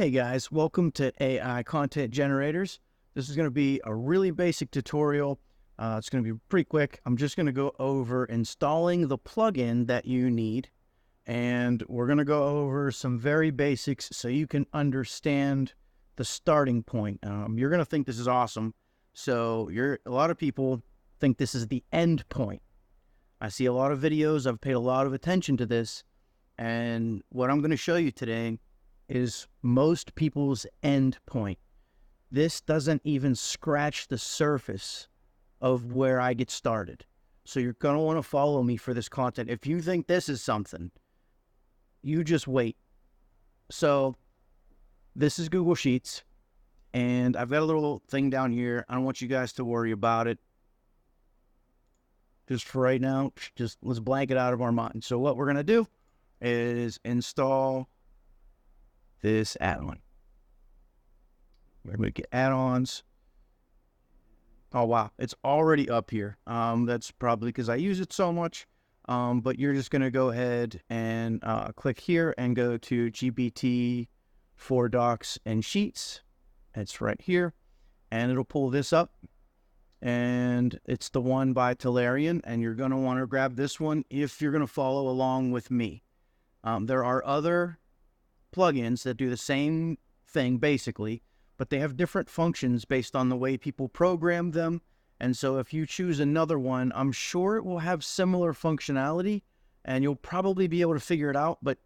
Hey guys, welcome to AI Content Generators. This is going to be a really basic tutorial. It's going to be pretty quick. I'm just going to go over installing the plugin that you need, and we're going to go over some very basics so you can understand the starting point. You're going to think this is awesome. So a lot of people think this is the end point. I see a lot of videos. I've paid a lot of attention to this, and what I'm going to show you today is most people's end point. This doesn't even scratch the surface of where I get started. So you're going to want to follow me for this content. If you think this is something, you just wait. So this is Google Sheets, and I've got a little thing down here. I don't want you guys to worry about it. Just for right now, just let's blank it out of our mind. So what we're going to do is install this add-on. We're going to get add-ons. Oh, wow. It's already up here. That's probably because I use it so much. But you're just going to go ahead and click here and go to GPT for Docs and Sheets. It's right here. And it'll pull this up. And it's the one by Talarian. And you're going to want to grab this one if you're going to follow along with me. There are other plugins that do the same thing basically, but they have different functions based on the way people program them. And so if you choose another one, I'm sure it will have similar functionality and you'll probably be able to figure it out, but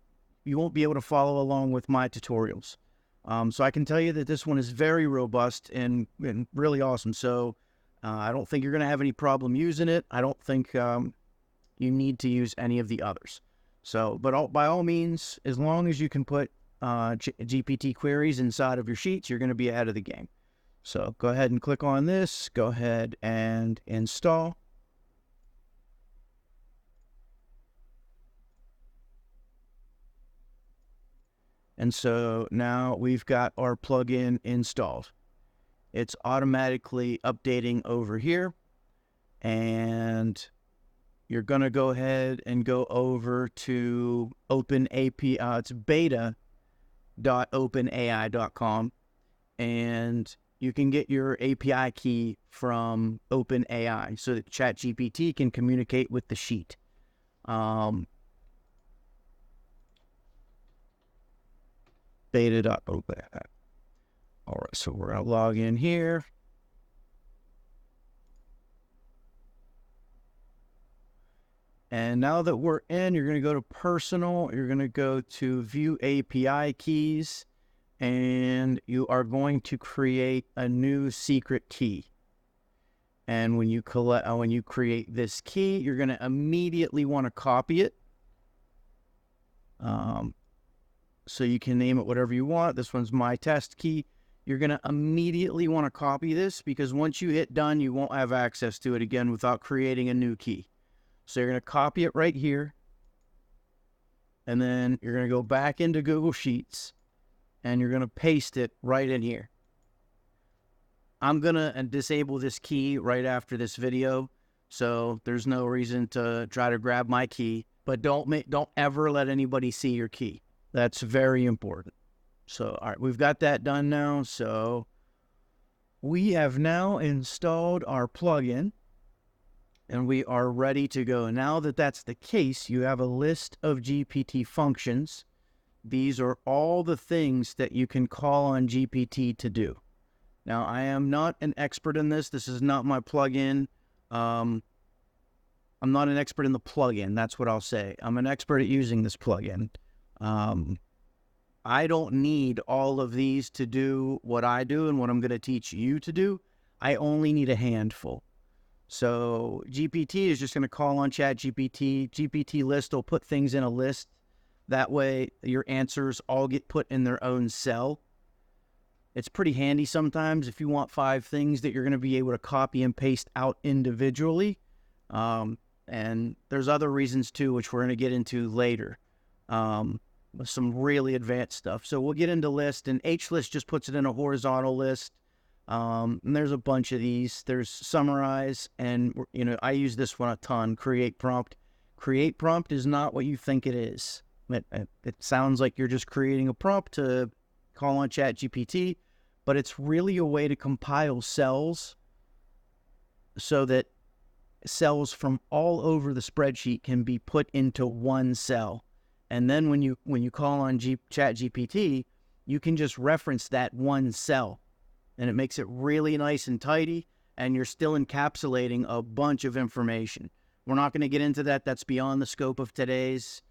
you won't be able to follow along with my tutorials. So I can tell you that this one is very robust and really awesome. So I don't think you're going to have any problem using it. I don't think you need to use any of the others. So, but by all means, as long as you can put GPT queries inside of your sheets, you're going to be ahead of the game. So go ahead and click on this. Go ahead and install. And so now we've got our plugin installed. It's automatically updating over here. And you're going to go ahead and go over to OpenAPI. It's beta.openai.com. And you can get your API key from OpenAI so that ChatGPT can communicate with the sheet. Beta.openai. All right, so we're going to log in here. And now that we're in, you're going to go to Personal. You're going to go to View API Keys. And you are going to create a new secret key. And when you create this key, you're going to immediately want to copy it. So you can name it whatever you want. This one's my test key. You're going to immediately want to copy this because once you hit done, you won't have access to it again without creating a new key. So you're going to copy it right here. And then you're going to go back into Google Sheets. And you're going to paste it right in here. I'm going to disable this key right after this video. So there's no reason to try to grab my key. But don't ever let anybody see your key. That's very important. So, all right, we've got that done now. So we have now installed our plugin. And we are ready to go. Now that that's the case, you have a list of GPT functions. These are all the things that you can call on GPT to do. Now, I am not an expert in this. This is not my plugin. I'm not an expert in the plugin. That's what I'll say. I'm an expert at using this plugin. I don't need all of these to do what I do and what I'm going to teach you to do. I only need a handful. So GPT is just going to call on ChatGPT. GPT list will put things in a list. That way, your answers all get put in their own cell. It's pretty handy sometimes if you want 5 things that you're going to be able to copy and paste out individually. And there's other reasons too, which we're going to get into later. Some really advanced stuff. So we'll get into list, and HList just puts it in a horizontal list. And there's a bunch of these. There's summarize, and I use this one a ton. Create prompt. Create prompt is not what you think it is. It sounds like you're just creating a prompt to call on ChatGPT, but it's really a way to compile cells so that cells from all over the spreadsheet can be put into one cell. And then when you call on ChatGPT, you can just reference that one cell, and it makes it really nice and tidy, and you're still encapsulating a bunch of information. We're not going to get into that. That's beyond the scope of today's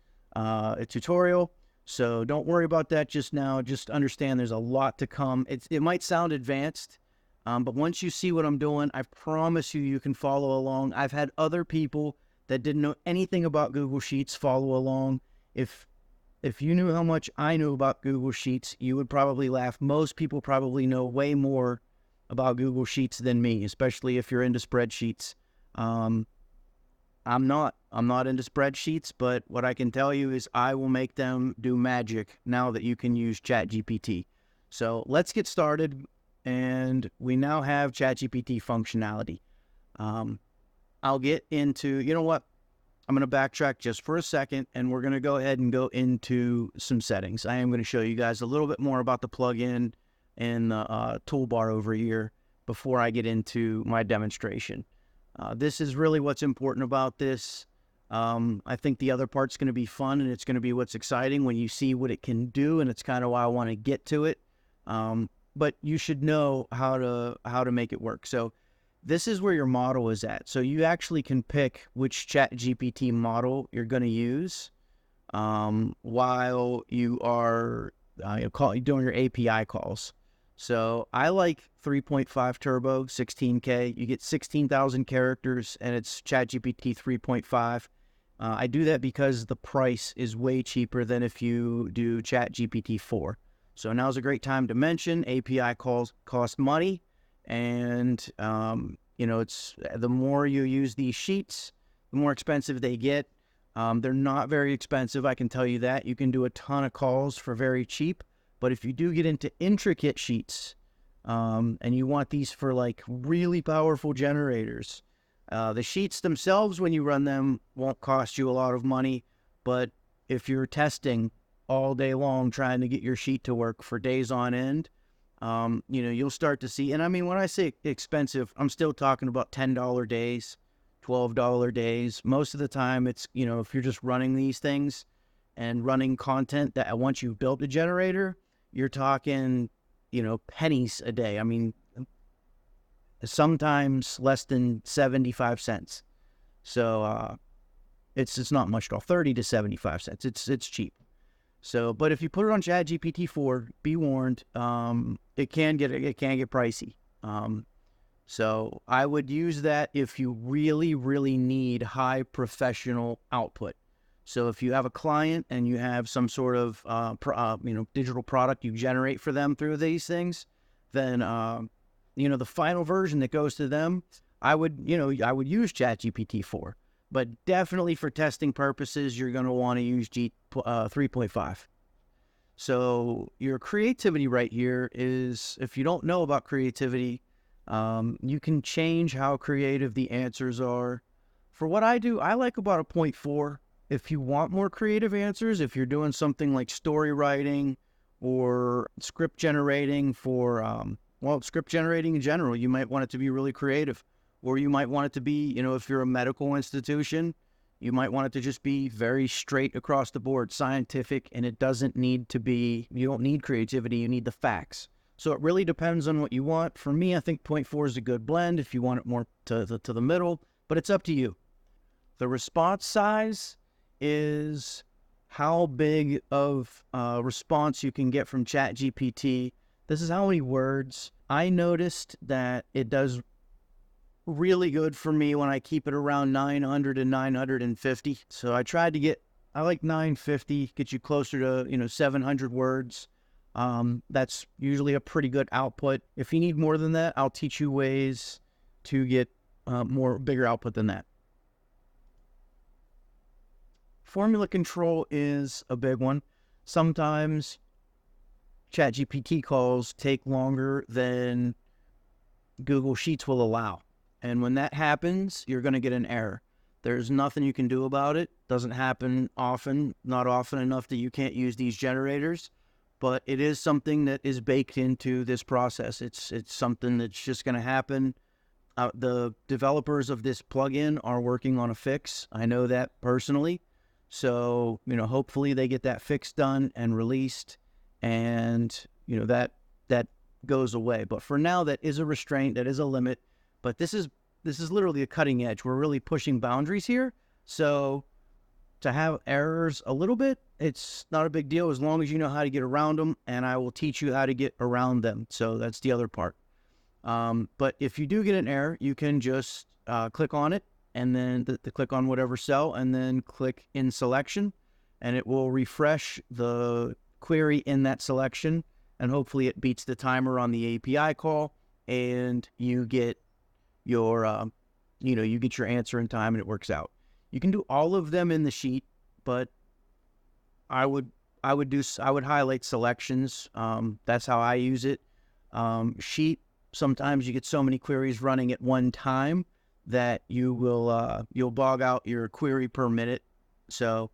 tutorial. So don't worry about that just now. Just understand there's a lot to come. It might sound advanced, but once you see what I'm doing, I promise you can follow along. I've had other people that didn't know anything about Google Sheets follow along. If you knew how much I knew about Google Sheets, you would probably laugh. Most people probably know way more about Google Sheets than me, especially if you're into spreadsheets. I'm not into spreadsheets, but what I can tell you is I will make them do magic now that you can use ChatGPT. So let's get started, and we now have ChatGPT functionality. I'll get into, you know what? I'm going to backtrack just for a second, and we're going to go ahead and go into some settings. I am going to show you guys a little bit more about the plugin and the toolbar over here before I get into my demonstration. This is really what's important about this. I think the other part's going to be fun, and it's going to be what's exciting when you see what it can do, and it's kind of why I want to get to it. But you should know how to make it work. So this is where your model is at. So you actually can pick which ChatGPT model you're going to use while you are doing your API calls. So I like 3.5 Turbo, 16K. You get 16,000 characters, and it's ChatGPT 3.5. I do that because the price is way cheaper than if you do ChatGPT 4. So now's a great time to mention API calls cost money. And, it's the more you use these sheets, the more expensive they get. They're not very expensive, I can tell you that. You can do a ton of calls for very cheap. But if you do get into intricate sheets, and you want these for like really powerful generators, the sheets themselves, when you run them, won't cost you a lot of money. But if you're testing all day long trying to get your sheet to work for days on end, you'll start to see, and I mean, when I say expensive, I'm still talking about $10 days, $12 days. Most of the time it's, if you're just running these things and running content that once you've built a generator, you're talking, pennies a day. I mean, sometimes less than 75 cents. So, it's not much at all, 30 to 75 cents. It's cheap. So, but if you put it on ChatGPT 4, be warned, it can get pricey. So I would use that if you really, really need high professional output. So if you have a client and you have some sort of, digital product you generate for them through these things, then, the final version that goes to them, I would use ChatGPT 4. But definitely for testing purposes, you're going to want to use 3.5. So your creativity right here is, if you don't know about creativity, you can change how creative the answers are. For what I do, I like about a 0.4. If you want more creative answers, if you're doing something like story writing or script generating script generating in general, you might want it to be really creative. Or you might want it to be, if you're a medical institution, you might want it to just be very straight across the board, scientific, and it doesn't need to be, you don't need creativity, you need the facts. So it really depends on what you want. For me, I think 0.4 is a good blend if you want it more to the middle, but it's up to you. The response size is how big of a response you can get from ChatGPT. This is how many words. I noticed that it does really good for me when I keep it around 900 and 950. So I like 950, get you closer to, 700 words. That's usually a pretty good output. If you need more than that, I'll teach you ways to get bigger output than that. Formula control is a big one. Sometimes ChatGPT calls take longer than Google Sheets will allow. And when that happens, you're going to get an error. There's nothing you can do about it. Doesn't happen often, not often enough that you can't use these generators. but it is something that is baked into this process. It's something that's just going to happen. The developers of this plugin are working on a fix. I know that personally. So, hopefully they get that fix done and released, and, that goes away. But for now, that is a restraint, that is a limit. But this is literally a cutting edge. We're really pushing boundaries here. So to have errors a little bit, it's not a big deal as long as you know how to get around them, and I will teach you how to get around them. So that's the other part. But if you do get an error, you can just click on it, and then click on whatever cell, and then click in selection, and it will refresh the query in that selection, and hopefully it beats the timer on the API call, and you get your you get your answer in time, and it works out. You can do all of them in the sheet, but I would highlight selections. That's how I use it. Sheet, sometimes you get so many queries running at one time that you will you'll bog out your query per minute. So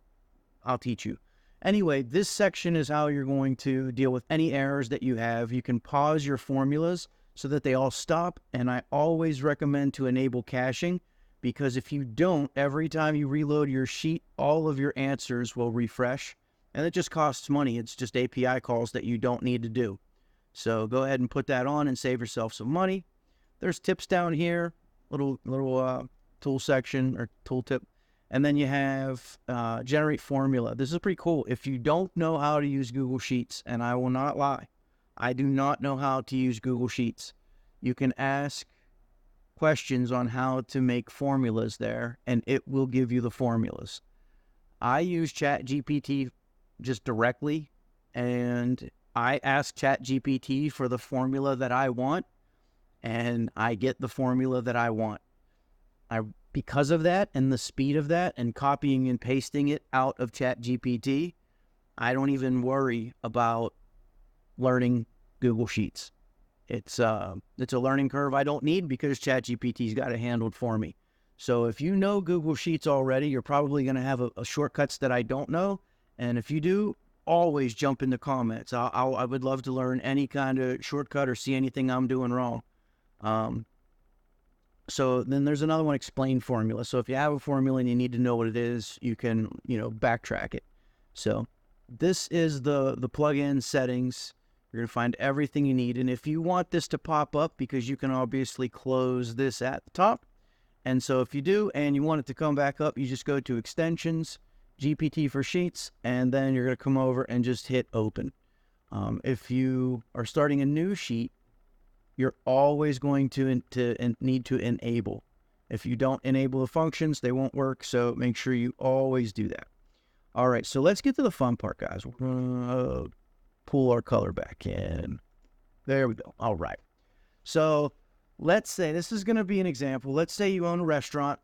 I'll teach you. Anyway, this section is how you're going to deal with any errors that you have. You can pause your formulas so that they all stop, and I always recommend to enable caching, because if you don't, every time you reload your sheet, all of your answers will refresh, and it just costs money. It's just API calls that you don't need to do. So go ahead and put that on and save yourself some money. There's tips down here, little tool section or tool tip. And then you have generate formula. This is pretty cool. If you don't know how to use Google Sheets, and I will not lie, I do not know how to use Google Sheets, you can ask questions on how to make formulas there, and it will give you the formulas. I use ChatGPT just directly, and I ask ChatGPT for the formula that I want, and I get the formula that I want. Because of that and the speed of that and copying and pasting it out of ChatGPT, I don't even worry about learning Google Sheets. It's a learning curve I don't need because ChatGPT's got it handled for me. So if you know Google Sheets already, you're probably going to have a shortcuts that I don't know. And if you do, always jump in the comments. I would love to learn any kind of shortcut or see anything I'm doing wrong. So then there's another one, explain formula. So if you have a formula and you need to know what it is, you can, backtrack it. So this is the plugin settings. You're going to find everything you need. And if you want this to pop up, because you can obviously close this at the top. And so if you do, and you want it to come back up, you just go to extensions, GPT for Sheets, and then you're going to come over and just hit open. If you are starting a new sheet, you're always going to need to enable. If you don't enable the functions, they won't work, so make sure you always do that. All right, so let's get to the fun part, guys. We're going to pull our color back in. There we go. All right. So let's say, this is going to be an example. Let's say you own a restaurant,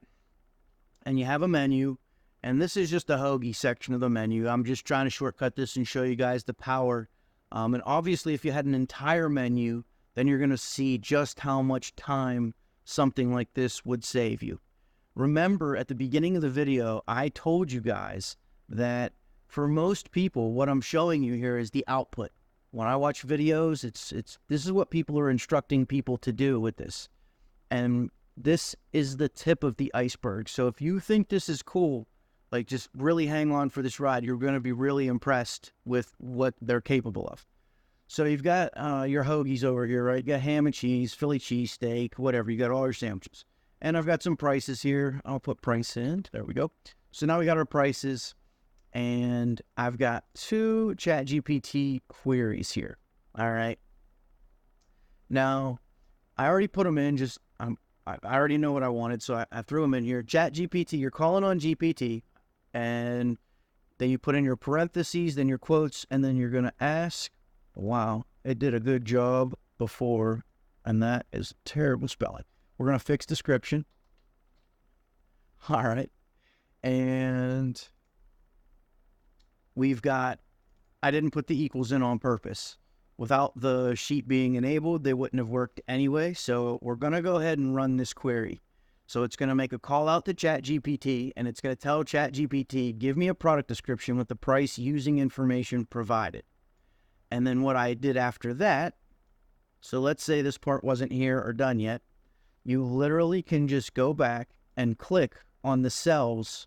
and you have a menu, and this is just the hoagie section of the menu. I'm just trying to shortcut this and show you guys the power. And obviously, if you had an entire menu, then you're going to see just how much time something like this would save you. Remember, at the beginning of the video, I told you guys that for most people, what I'm showing you here is the output. When I watch videos, this is what people are instructing people to do with this. And this is the tip of the iceberg. So if you think this is cool, like, just really hang on for this ride. You're going to be really impressed with what they're capable of. So you've got your hoagies over here, right? You got ham and cheese, Philly cheesesteak, whatever. You got all your sandwiches. And I've got some prices here. I'll put price in. There we go. So now we got our prices. And I've got 2 ChatGPT queries here. All right. Now, I already put them in. I already know what I wanted, so I threw them in here. ChatGPT, you're calling on GPT. And then you put in your parentheses, then your quotes, and then you're going to ask. Wow, it did a good job before, and that is terrible spelling. We're going to fix description. All right. And we've got, I didn't put the equals in on purpose. Without the sheet being enabled, they wouldn't have worked anyway. So we're going to go ahead and run this query. So it's going to make a call out to ChatGPT, and it's going to tell ChatGPT, give me a product description with the price using information provided. And then what I did after that, so let's say this part wasn't here or done yet, you literally can just go back and click on the cells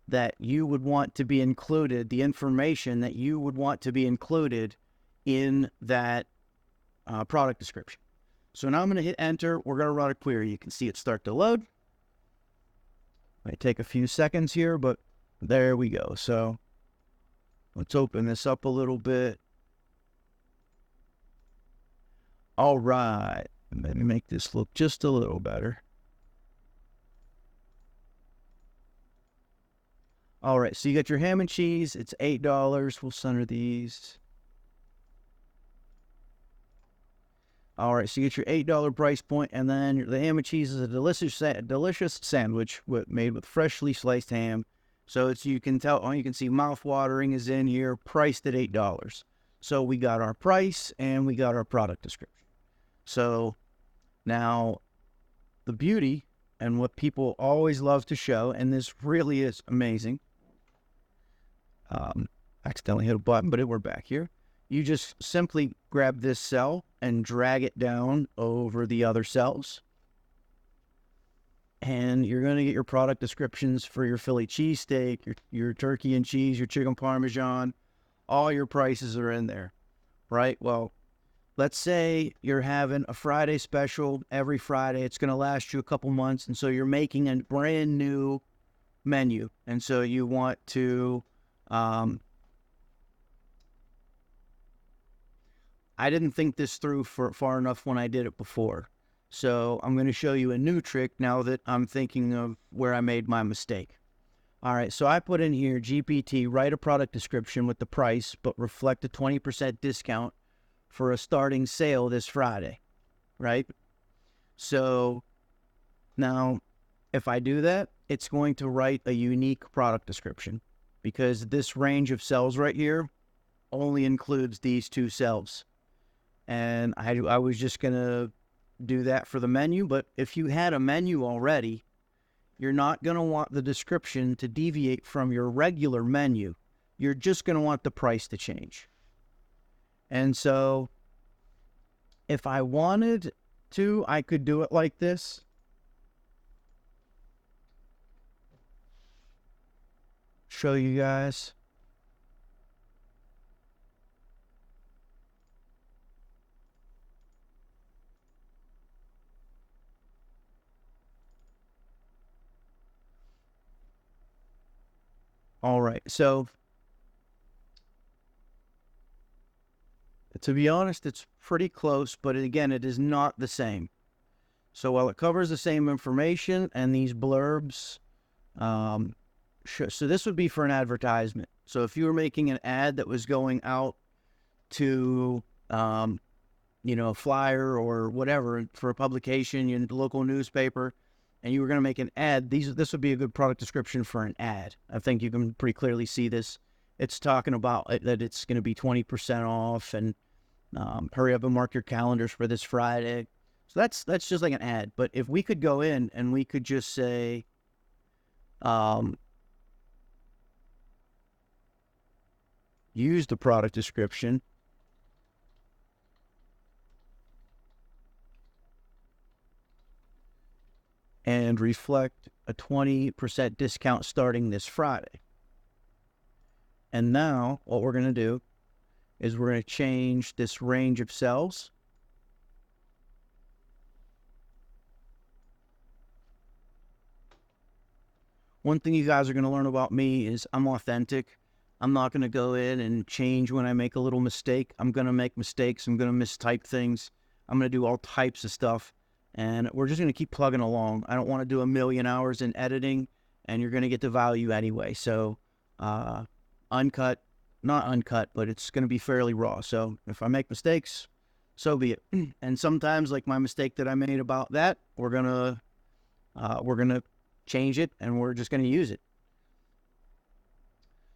that you would want to be included, the information that you would want to be included in that product description. So now I'm going to hit enter. We're going to run a query. You can see it start to load. Might take a few seconds here, but there we go. So let's open this up a little bit. All right. Let me make this look just a little better. All right. So you got your ham and cheese. It's $8. We'll center these. All right, so you get your $8 price point, and then the ham and cheese is a delicious sandwich made with freshly sliced ham. So you can see mouth-watering is in here, priced at $8. So we got our price and we got our product description. So now the beauty and what people always love to show, and this really is amazing. Accidentally hit a button, but we're back here. You just simply grab this cell and drag it down over the other cells. And you're going to get your product descriptions for your Philly cheesesteak, your turkey and cheese, your chicken parmesan. All your prices are in there, right? Well, let's say you're having a Friday special every Friday. It's going to last you a couple months. And so you're making a brand new menu. And so you want to... I didn't think this through far enough when I did it before. So I'm going to show you a new trick now that I'm thinking of where I made my mistake. All right, so I put in here, GPT, write a product description with the price, but reflect a 20% discount for a starting sale this Friday, right? So now if I do that, it's going to write a unique product description because this range of cells right here only includes these two cells. And I was just going to do that for the menu. But if you had a menu already, you're not going to want the description to deviate from your regular menu. You're just going to want the price to change. And so if I wanted to, I could do it like this. Show you guys. All right, so to be honest, it's pretty close, but again, it is not the same. So while it covers the same information and these blurbs, so this would be for an advertisement. So if you were making an ad that was going out to, a flyer or whatever for a publication in the local newspaper, and you were going to make an ad, this would be a good product description for an ad. I think you can pretty clearly see this. It's talking about that it's going to be 20% off, and hurry up and mark your calendars for this Friday. So that's just like an ad. But if we could go in and we could just say, use the product description. And reflect a 20% discount starting this Friday. And now what we're going to do is we're going to change this range of cells. One thing you guys are going to learn about me is I'm authentic. I'm not going to go in and change when I make a little mistake. I'm going to make mistakes. I'm going to mistype things. I'm going to do all types of stuff. And we're just going to keep plugging along. I don't want to do a million hours in editing, and you're going to get the value anyway. So not uncut, but it's going to be fairly raw. So if I make mistakes, so be it. And sometimes, like my mistake that I made about that, we're going to change it, and we're just going to use it.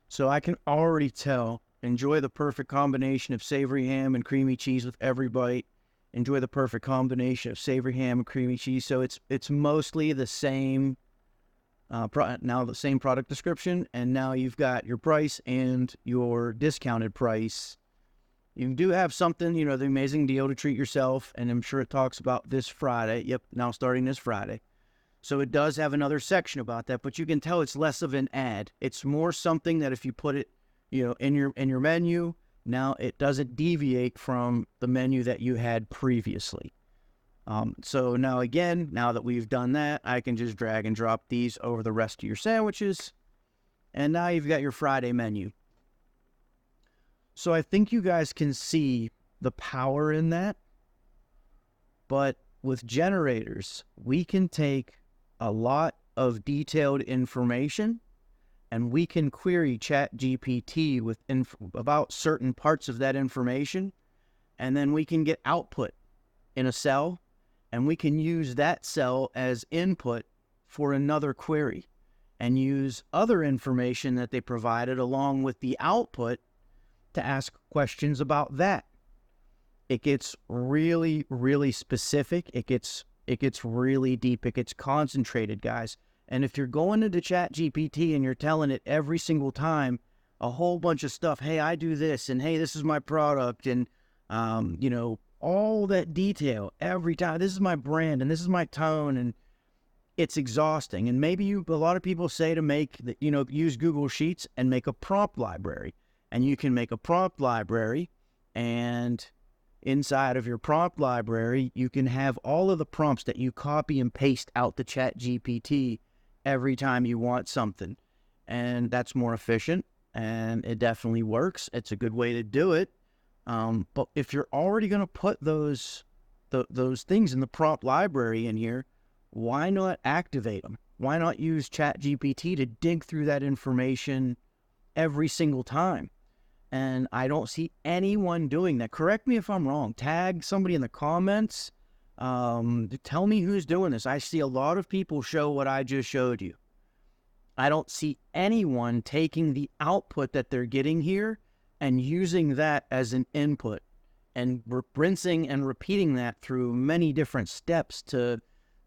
So I can already tell, enjoy the perfect combination of savory ham and creamy cheese with every bite. Enjoy the perfect combination of savory ham and creamy cheese. So it's mostly the same, now the same product description, and now you've got your price and your discounted price, You do have something, you know, the amazing deal to treat yourself, and I'm sure it talks about this Friday. Yep, now starting this Friday. So it does have another section about that, but you can tell it's less of an ad. It's more something that if you put it, you know, in your menu, now it doesn't deviate from the menu that you had previously. So now again, now that we've done that, I can just drag and drop these over the rest of your sandwiches. And now you've got your Friday menu. So I think you guys can see the power in that. But with generators, we can take a lot of detailed information and we can query ChatGPT with about certain parts of that information. And then we can get output in a cell, and we can use that cell as input for another query and use other information that they provided along with the output to ask questions about that. It gets really, really specific. It gets really deep. It gets concentrated, guys. And if you're going into ChatGPT and you're telling it every single time a whole bunch of stuff, hey, I do this, and hey, this is my product, and you know, all that detail every time, this is my brand, and this is my tone, and it's exhausting. And maybe a lot of people say to make, you know, use Google Sheets and make a prompt library. And you can make a prompt library, and inside of your prompt library, you can have all of the prompts that you copy and paste out to ChatGPT every time you want something. And that's more efficient, and it definitely works. It's a good way to do it. But if you're already going to put those things in the prompt library in here, why not activate them? Why not use ChatGPT to dig through that information every single time? And I don't see anyone doing that. Correct me if I'm wrong. Tag somebody in the comments. Tell me who's doing this. I see a lot of people show what I just showed you. I don't see anyone taking the output that they're getting here and using that as an input and rinsing and repeating that through many different steps to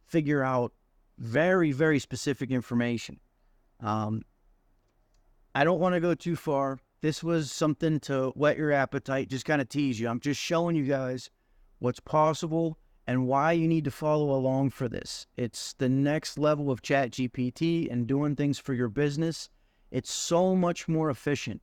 figure out very, very specific information. I don't want to go too far. This was something to whet your appetite, just kind of tease you. I'm just showing you guys what's possible and why you need to follow along for this. It's the next level of ChatGPT and doing things for your business. It's so much more efficient.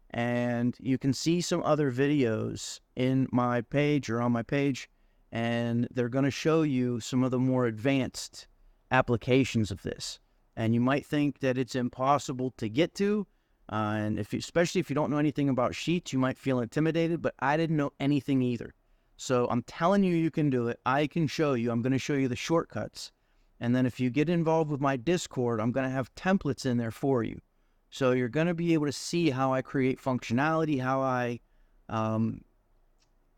And you can see some other videos in my page or on my page, and they're going to show you some of the more advanced applications of this. And you might think that it's impossible to get to. And especially if you don't know anything about Sheets, you might feel intimidated, but I didn't know anything either. So I'm telling you, you can do it. I can show you. I'm going to show you the shortcuts. And then if you get involved with my Discord, I'm going to have templates in there for you. So you're going to be able to see how I create functionality, how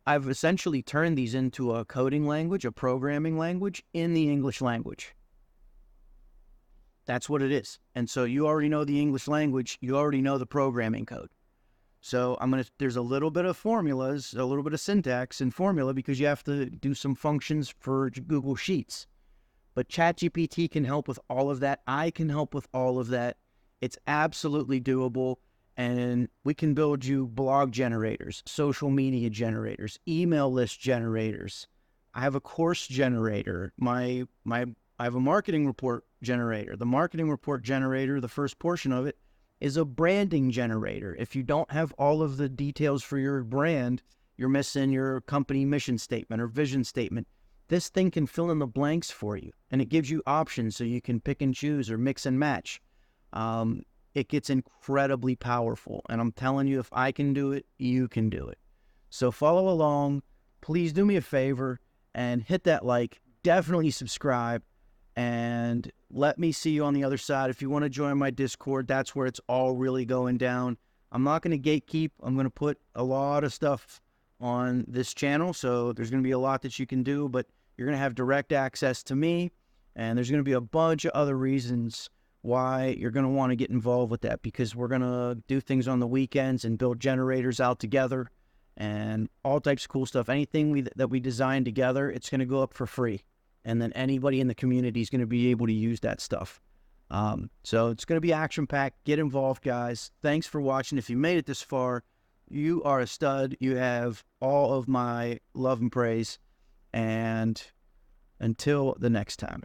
I've essentially turned these into a coding language, a programming language in the English language. That's what it is. And so you already know the English language. You already know the programming code. So there's a little bit of formulas, a little bit of syntax and formula because you have to do some functions for Google Sheets. But ChatGPT can help with all of that. I can help with all of that. It's absolutely doable. And we can build you blog generators, social media generators, email list generators. I have a course generator. I have a marketing report generator. The marketing report generator, the first portion of it, is a branding generator. If you don't have all of the details for your brand, you're missing your company mission statement or vision statement. This thing can fill in the blanks for you, and it gives you options so you can pick and choose or mix and match. It gets incredibly powerful, and I'm telling you, if I can do it, you can do it. So follow along. Please do me a favor and hit that like. Definitely subscribe. And let me see you on the other side. If you want to join my Discord, that's where it's all really going down. I'm not going to gatekeep. I'm going to put a lot of stuff on this channel, so there's going to be a lot that you can do, but you're going to have direct access to me, and there's going to be a bunch of other reasons why you're going to want to get involved with that, because we're going to do things on the weekends and build generators out together and all types of cool stuff. Anything that we design together, it's going to go up for free. And then anybody in the community is going to be able to use that stuff. So it's going to be action-packed. Get involved, guys. Thanks for watching. If you made it this far, You are a stud. You have all of my love and praise. And until the next time.